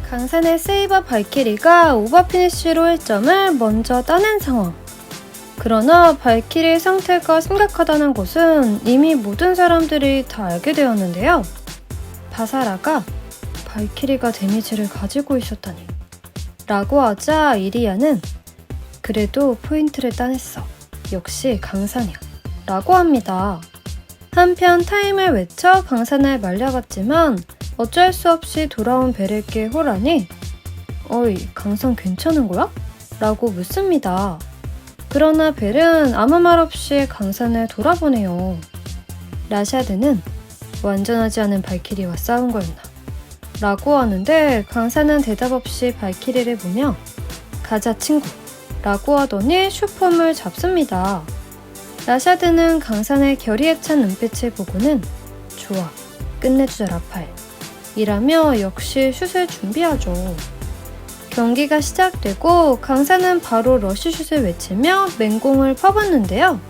강산의 세이버 발키리가 오버피니쉬로 1점을 먼저 따낸 상황. 그러나 발키리의 상태가 심각하다는 것은 이미 모든 사람들이 다 알게 되었는데요. 바사라가 발키리가 데미지를 가지고 있었다니 라고 하자 이리아는 그래도 포인트를 따냈어. 역시 강산이야 라고 합니다. 한편 타임을 외쳐 강산을 말려갔지만 어쩔 수 없이 돌아온 벨에게 호란이 어이 강산 괜찮은 거야? 라고 묻습니다. 그러나 벨은 아무 말 없이 강산을 돌아보네요. 라샤드는 완전하지 않은 발키리와 싸운 거였나? 라고 하는데 강산은 대답 없이 발키리를 보며 가자 친구 라고 하더니 슈폼을 잡습니다. 라샤드는 강산의 결의에 찬 눈빛을 보고는 좋아 끝내주자 라파엘 이라며 역시 슛을 준비하죠. 경기가 시작되고 강산은 바로 러쉬슛을 외치며 맹공을 퍼붓는데요.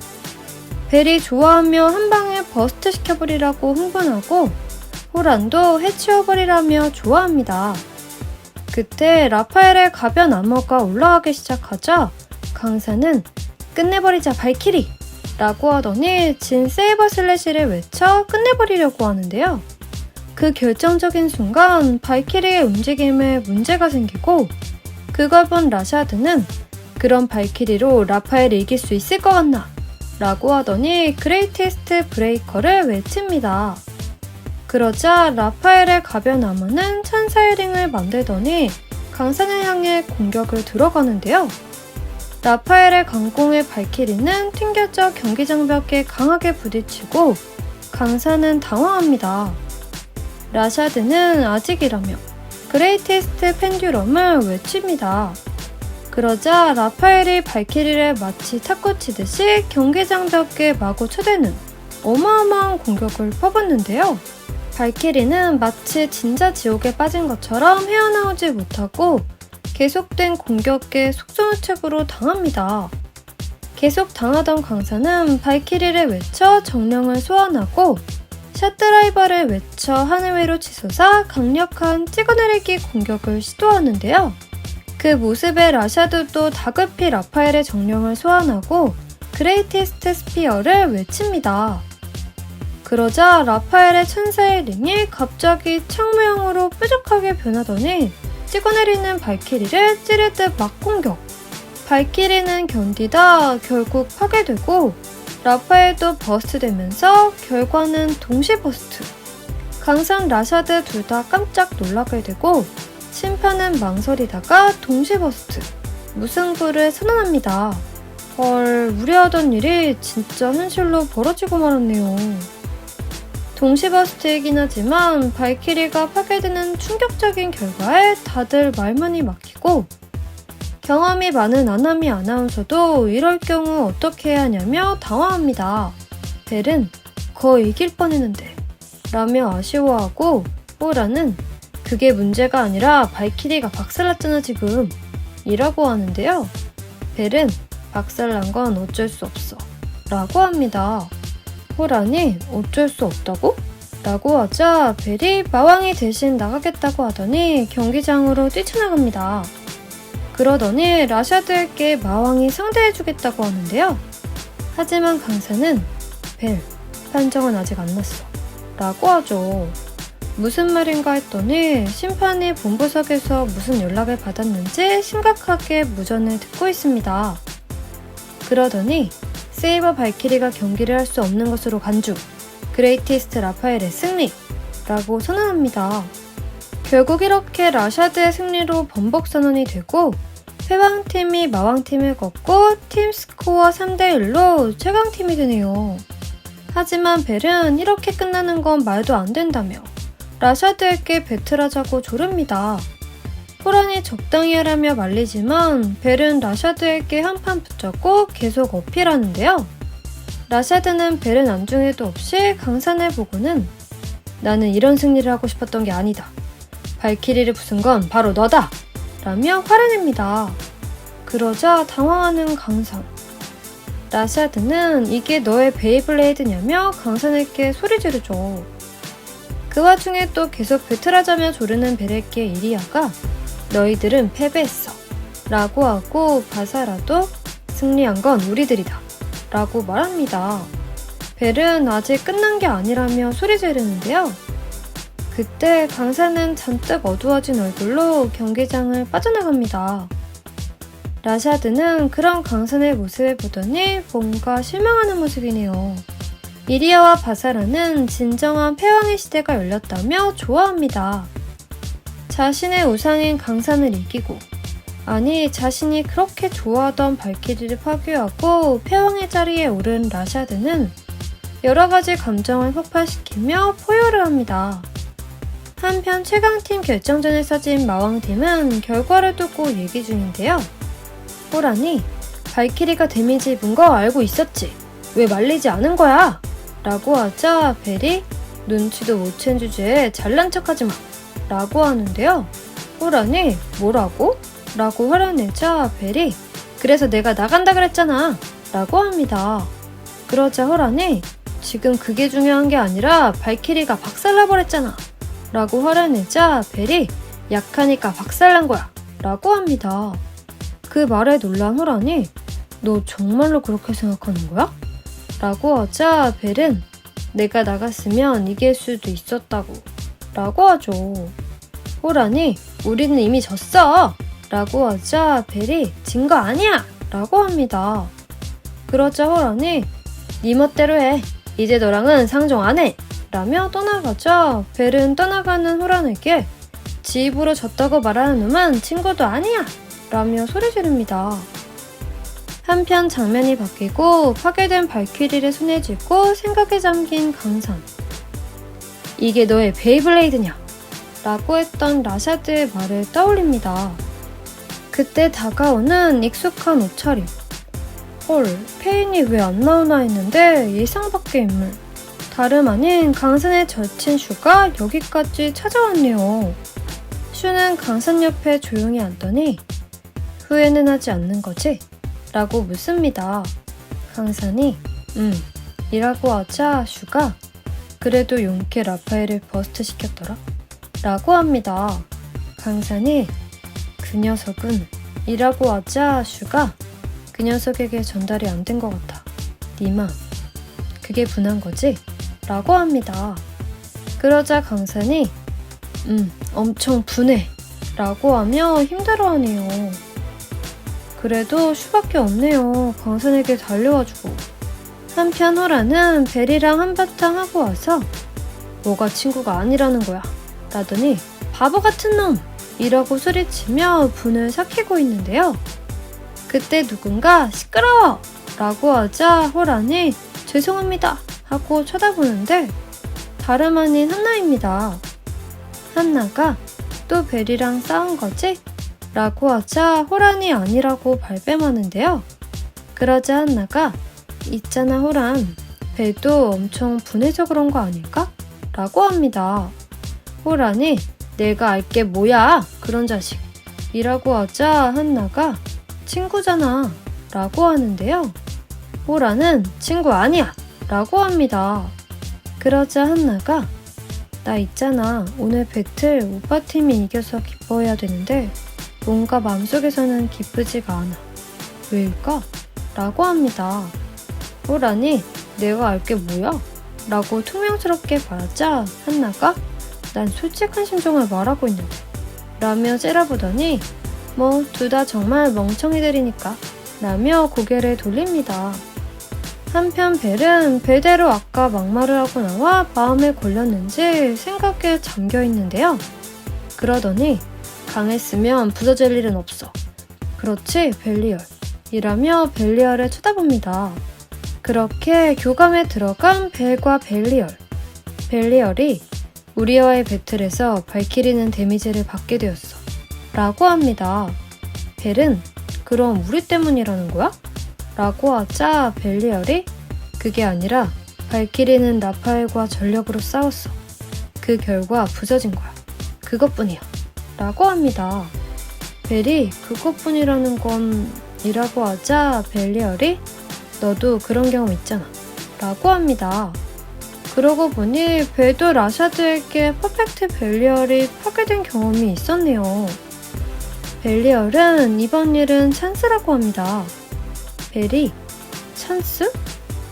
벨이 좋아하며 한 방에 버스트 시켜버리라고 흥분하고 호란도 해치워버리라며 좋아합니다. 그때 라파엘의 가변 암호가 올라가기 시작하자 강산은 끝내버리자 발키리! 라고 하더니 진 세이버 슬래시를 외쳐 끝내버리려고 하는데요. 그 결정적인 순간 발키리의 움직임에 문제가 생기고 그걸 본 라샤드는 그런 발키리로 라파엘을 이길 수 있을 것 같나? 라고 하더니 그레이티스트 브레이커를 외칩니다. 그러자 라파엘의 가변 암호는 천사의 링을 만들더니 강산을 향해 공격을 들어가는데요. 라파엘의 강공의 발키리는 튕겨져 경기장벽에 강하게 부딪히고 강산은 당황합니다. 라샤드는 아직이라며 그레이티스트 펜듈럼을 외칩니다. 그러자 라파엘이 발키리를 마치 탁구 치듯이 경기장벽에 마구 쳐대는 어마어마한 공격을 퍼붓는데요. 발키리는 마치 진짜 지옥에 빠진 것처럼 헤어나오지 못하고 계속된 공격에 속수무책으로 당합니다. 계속 당하던 강산은 발키리를 외쳐 정령을 소환하고 샷드라이버를 외쳐 하늘 위로 치솟아 강력한 찍어내리기 공격을 시도하는데요. 그 모습에 라샤드도 다급히 라파엘의 정령을 소환하고 그레이티스트 스피어를 외칩니다. 그러자 라파엘의 천사의 링이 갑자기 창 모양으로 뾰족하게 변하더니 찍어내리는 발키리를 찌르듯 막공격. 발키리는 견디다 결국 파괴되고 라파엘도 버스트되면서 결과는 동시 버스트. 강산 라샤드 둘 다 깜짝 놀라게 되고 심판은 망설이다가 동시 버스트. 무승부를 선언합니다. 헐, 우려하던 일이 진짜 현실로 벌어지고 말았네요. 동시 버스트이긴 하지만 발키리가 파괴되는 충격적인 결과에 다들 말문이 막히고 경험이 많은 아나미 아나운서도 이럴 경우 어떻게 해야 하냐며 당황합니다. 벨은 거의 이길 뻔했는데 라며 아쉬워하고 호라는 그게 문제가 아니라 발키리가 박살났잖아 지금 이라고 하는데요. 벨은 박살난 건 어쩔 수 없어 라고 합니다. 호란이 어쩔 수 없다고? 라고 하자 벨이 마왕이 대신 나가겠다고 하더니 경기장으로 뛰쳐나갑니다. 그러더니 라샤드에게 마왕이 상대해주겠다고 하는데요. 하지만 강산은 벨, 판정은 아직 안 났어 라고 하죠. 무슨 말인가 했더니 심판이 본부석에서 무슨 연락을 받았는지 심각하게 무전을 듣고 있습니다. 그러더니 세이버 발키리가 경기를 할 수 없는 것으로 간주, 그레이티스트 라파엘의 승리! 라고 선언합니다. 결국 이렇게 라샤드의 승리로 번복 선언이 되고 패왕팀이 마왕팀을 꺾고 팀 스코어 3대1로 최강팀이 되네요. 하지만 벨은 이렇게 끝나는 건 말도 안 된다며 라샤드에게 배틀하자고 조릅니다. 호란이 적당히 하라며 말리지만 벨은 라샤드에게 한판 붙잡고 계속 어필하는데요. 라샤드는 벨은 안중에도 없이 강산을 보고는 나는 이런 승리를 하고 싶었던 게 아니다. 발키리를 부순 건 바로 너다! 라며 화를 냅니다. 그러자 당황하는 강산. 라샤드는 이게 너의 베이블레이드냐며 강산에게 소리 지르죠. 그 와중에 또 계속 배틀하자며 조르는 벨에게 이리아가 너희들은 패배했어 라고 하고 바사라도 승리한 건 우리들이다 라고 말합니다. 벨은 아직 끝난 게 아니라며 소리 지르는데요. 그때 강사는 잔뜩 어두워진 얼굴로 경기장을 빠져나갑니다. 라샤드는 그런 강산의 모습을 보더니 뭔가 실망하는 모습이네요. 이리아와 바사라는 진정한 패왕의 시대가 열렸다며 좋아합니다. 자신의 우상인 강산을 이기고, 아니 자신이 그렇게 좋아하던 발키리를 파괴하고 패왕의 자리에 오른 라샤드는 여러 가지 감정을 폭발시키며 포효를 합니다. 한편 최강팀 결정전에서 진 마왕팀은 결과를 두고 얘기 중인데요. 호란이 발키리가 데미지 입은 거 알고 있었지? 왜 말리지 않은 거야? 라고 하자 벨이 눈치도 못 챈 주제에 잘난 척하지 마 라고 하는데요. 호란이 뭐라고? 라고 화려내자 벨이 그래서 내가 나간다 그랬잖아 라고 합니다. 그러자 호란이 지금 그게 중요한 게 아니라 발키리가 박살나버렸잖아 라고 화려내자 벨이 약하니까 박살난 거야 라고 합니다. 그 말에 놀란 호란이 너 정말로 그렇게 생각하는 거야? 라고 하자 벨은 내가 나갔으면 이길 수도 있었다고 라고 하죠. 호란이 우리는 이미 졌어 라고 하자 벨이 진 거 아니야 라고 합니다. 그러자 호란이 네 멋대로 해 이제 너랑은 상종 안 해 라며 떠나가자 벨은 떠나가는 호란에게 지 입으로 졌다고 말하는 놈은 친구도 아니야 라며 소리 지릅니다. 한편 장면이 바뀌고 파괴된 발키리를 손에 쥐고 생각에 잠긴 강산. 이게 너의 베이블레이드냐? 라고 했던 라샤드의 말을 떠올립니다. 그때 다가오는 익숙한 옷차림. 헐, 페인이 왜 안 나오나 했는데 예상 밖의 인물. 다름 아닌 강산에 젖힌 슈가 여기까지 찾아왔네요. 슈는 강산 옆에 조용히 앉더니 후회는 하지 않는 거지? 라고 묻습니다. 강산이 이라고 하자 슈가 그래도 용케 라파엘을 버스트 시켰더라? 라고 합니다. 강산이 그 녀석은 이라고 하자 슈가 그 녀석에게 전달이 안 된 것 같아. 니마 그게 분한 거지? 라고 합니다. 그러자 강산이 엄청 분해 라고 하며 힘들어하네요. 그래도 슈밖에 없네요. 강산에게 달려와주고. 한편 호라는 벨이랑 한바탕 하고 와서 뭐가 친구가 아니라는 거야 라더니 바보 같은 놈! 이라고 소리치며 분을 삭히고 있는데요. 그때 누군가 시끄러워! 라고 하자 호란이 죄송합니다 하고 쳐다보는데 다름 아닌 한나입니다. 한나가 또 벨이랑 싸운 거지? 라고 하자 호란이 아니라고 발뺌하는데요. 그러자 한나가 있잖아 호란, 벨도 엄청 분해서 그런 거 아닐까? 라고 합니다. 호란이 내가 알게 뭐야 그런 자식 이라고 하자 한나가 친구잖아 라고 하는데요. 호란은 친구 아니야 라고 합니다. 그러자 한나가 나 있잖아 오늘 배틀 오빠 팀이 이겨서 기뻐해야 되는데 뭔가 마음속에서는 기쁘지가 않아. 왜일까? 라고 합니다. 호란이 내가 알게 뭐야? 라고 퉁명스럽게 말하자 한나가 난 솔직한 심정을 말하고 있는데 라며 째려보더니 뭐 둘 다 정말 멍청이들이니까 라며 고개를 돌립니다. 한편 벨은 벨대로 아까 막말을 하고 나와 마음에 걸렸는지 생각에 잠겨 있는데요. 그러더니 강했으면 부서질 일은 없어. 그렇지 벨리얼 이라며 벨리얼을 쳐다봅니다. 그렇게 교감에 들어간 벨과 벨리얼. 벨리얼이 우리와의 배틀에서 발키리는 데미지를 받게 되었어 라고 합니다. 벨은 그럼 우리 때문이라는 거야? 라고 하자 벨리얼이 그게 아니라 발키리는 라파엘과 전력으로 싸웠어. 그 결과 부서진 거야. 그것뿐이야 라고 합니다. 벨이 그것뿐이라는 건 이라고 하자 벨리얼이 너도 그런 경험 있잖아 라고 합니다. 그러고 보니 벨도 라샤드에게 퍼펙트 벨리얼이 파괴된 경험이 있었네요. 벨리얼은 이번 일은 찬스라고 합니다. 벨이 찬스?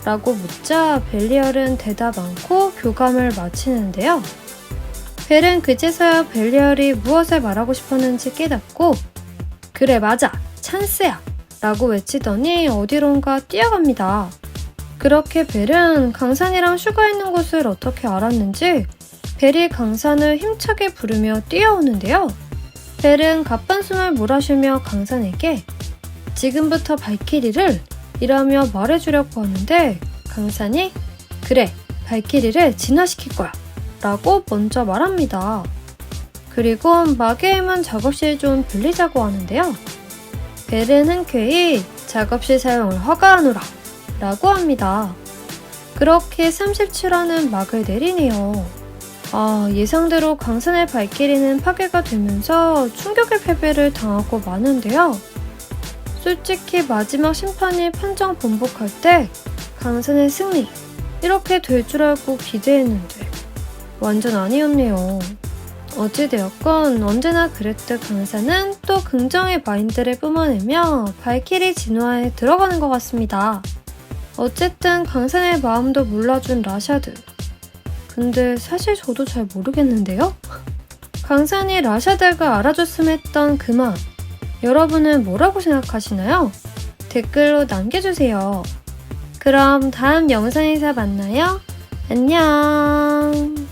라고 묻자 벨리얼은 대답 않고 교감을 마치는데요. 벨은 그제서야 벨리얼이 무엇을 말하고 싶었는지 깨닫고 그래 맞아 찬스야 라고 외치더니 어디론가 뛰어갑니다. 그렇게 벨은 강산이랑 슈가 있는 곳을 어떻게 알았는지 벨이 강산을 힘차게 부르며 뛰어오는데요. 벨은 가쁜 숨을 몰아쉬며 강산에게 지금부터 발키리를 이라며 말해주려고 하는데 강산이 그래 발키리를 진화시킬 거야 라고 먼저 말합니다. 그리고 마계의 문 작업실 좀 빌리자고 하는데요. 벨은 흔쾌히 작업실 사용을 허가하노라 라고 합니다. 그렇게 37화는 막을 내리네요. 예상대로 강산의 발키리는 파괴가 되면서 충격의 패배를 당하고 마는데요. 솔직히 마지막 심판이 판정 번복할 때 강산의 승리 이렇게 될 줄 알고 기대했는데 완전 아니었네요. 어찌되었건 언제나 그랬듯 강산은 또 긍정의 마인드를 뿜어내며 발키리 진화에 들어가는 것 같습니다. 어쨌든 강산의 마음도 몰라준 라샤드. 근데 사실 저도 잘 모르겠는데요? 강산이 라샤드가 알아줬으면 했던 그 마음 여러분은 뭐라고 생각하시나요? 댓글로 남겨주세요. 그럼 다음 영상에서 만나요. 안녕.